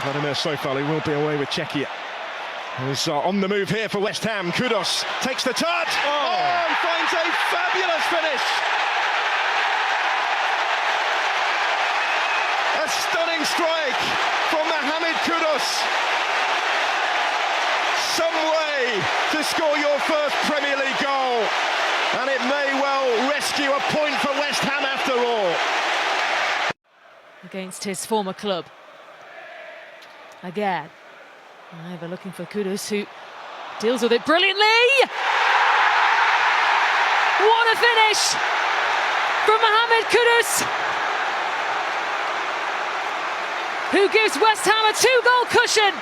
Vladimir Sofal, who will be away with Czechia, who's on the move here for West Ham. Kudus takes the touch. And finds a fabulous finish. A stunning strike from Mohammed Kudus. Some way to score your first Premier League goal, and it may well rescue a point for West Ham after all. Against his former club. Again. They're looking for Kudus, who deals with it brilliantly. What a finish from Mohammed Kudus, who gives West Ham a 2-goal cushion.